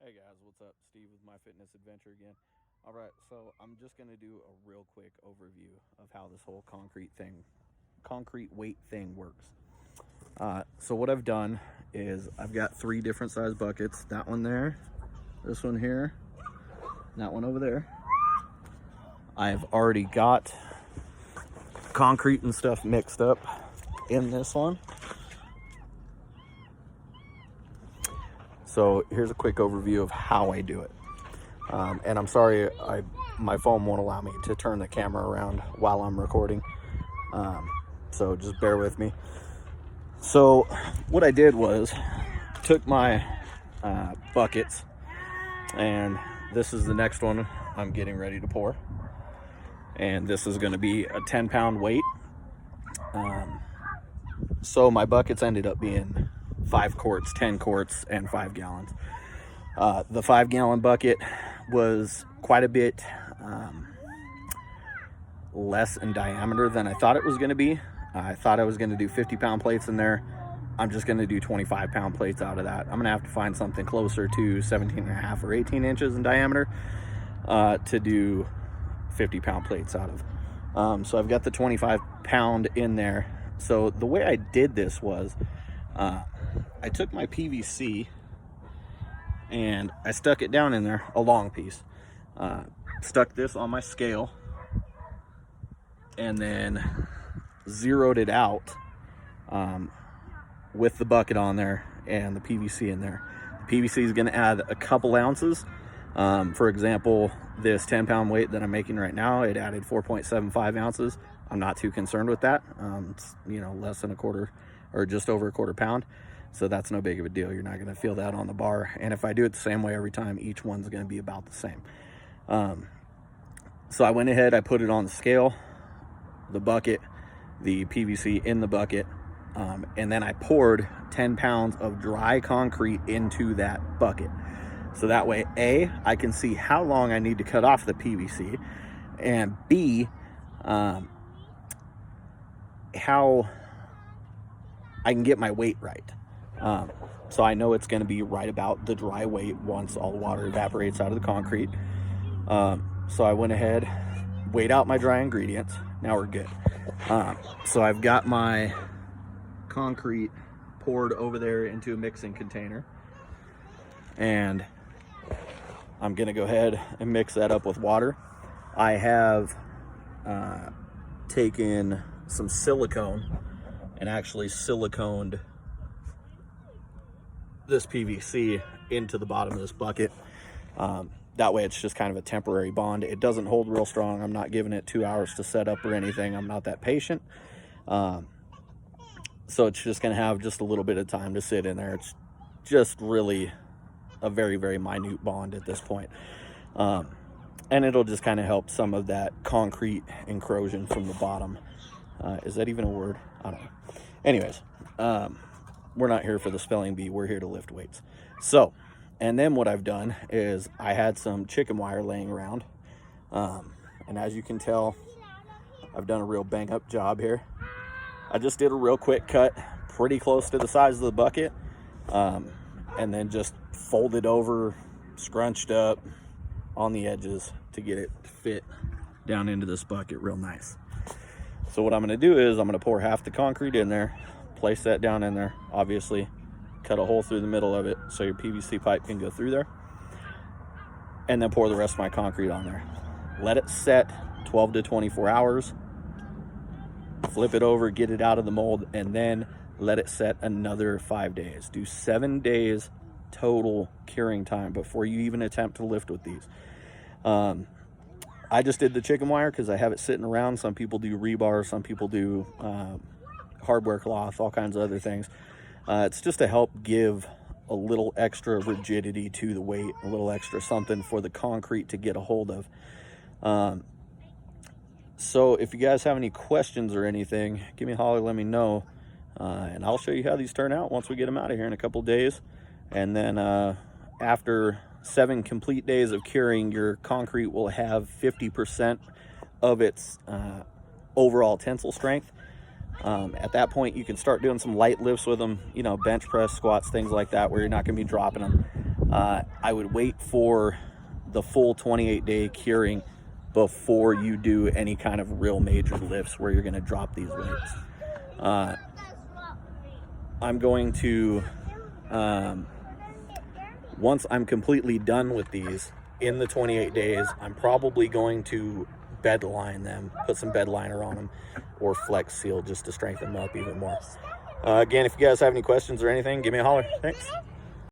Hey guys, what's up? Steve with My Fitness Adventure again. All right, so I'm just going to do a real quick overview of how this whole concrete weight thing works. So what I've done is I've got 3 different size buckets. That one there, this one here, that one over there. I've already got concrete and stuff mixed up in this one. So here's a quick overview of how I do it. And I'm sorry, my phone won't allow me to turn the camera around while I'm recording. So just bear with me. So what I did was took my buckets, and this is the next one I'm getting ready to pour. And this is going to be a 10-pound weight. So my buckets ended up being 5 quarts, 10 quarts, and 5 gallons. The 5-gallon bucket was quite a bit less in diameter than I thought it was going to be. I thought I was going to do 50-pound plates in there. I'm just going to do 25-pound plates out of that. I'm going to have to find something closer to 17.5 or 18 inches in diameter to do 50-pound plates out of. So I've got the 25-pound in there. So the way I did this was I took my PVC and I stuck it down in there, a long piece. Stuck this on my scale and then zeroed it out with the bucket on there and the PVC in there. The PVC is going to add a couple ounces. For example, this 10-pound weight that I'm making right now, it added 4.75 ounces. I'm not too concerned with that. It's, less than a quarter or just over a quarter pound. So that's no big of a deal. You're not going to feel that on the bar. And if I do it the same way every time, each one's going to be about the same. So I went ahead, I put it on the scale, the bucket, the PVC in the bucket, and then I poured 10 pounds of dry concrete into that bucket. So that way, A, I can see how long I need to cut off the PVC, and B, how I can get my weight right. So I know it's going to be right about the dry weight once all the water evaporates out of the concrete. So I went ahead, weighed out my dry ingredients. Now we're good. So I've got my concrete poured over there into a mixing container, and I'm going to go ahead and mix that up with water. I have taken some silicone and actually siliconed this PVC into the bottom of this bucket. That way it's just kind of a temporary bond. It doesn't hold real strong. I'm not giving it 2 hours to set up or anything. I'm not that patient. So it's just going to have just a little bit of time to sit in there. It's just really a very, very minute bond at this point. And it'll just kind of help some of that concrete encrosion from the bottom. Is that even a word? I don't know. Anyways, we're not here for the spelling bee. We're here to lift weights. So, and then what I've done is I had some chicken wire laying around. And as you can tell, I've done a real bang up job here. I just did a real quick cut pretty close to the size of the bucket. And then just folded over, scrunched up on the edges to get it to fit down into this bucket real nice. So what I'm going to do is I'm going to pour half the concrete in there, place that down in there, obviously cut a hole through the middle of it so your PVC pipe can go through there, and then pour the rest of my concrete on there. Let it set 12 to 24 hours, flip it over, get it out of the mold, and then let it set another 5 days. Do 7 days total curing time before you even attempt to lift with these. I just did the chicken wire because I have it sitting around. Some people do rebar, some people do hardwire cloth, all kinds of other things. It's just to help give a little extra rigidity to the weight, a little extra something for the concrete to get a hold of. So if you guys have any questions or anything, give me a holler, let me know. And I'll show you how these turn out once we get them out of here in a couple days. And then after 7 complete days of curing, your concrete will have 50% of its overall tensile strength. At that point, you can start doing some light lifts with them, bench press, squats, things like that, where you're not going to be dropping them. I would wait for the full 28-day curing before you do any kind of real major lifts where you're going to drop these weights. I'm going to, once I'm completely done with these in the 28 days, I'm probably going to bed line them, put some bed liner on them, or flex seal just to strengthen them up even more. Again, if you guys have any questions or anything, give me a holler. Thanks.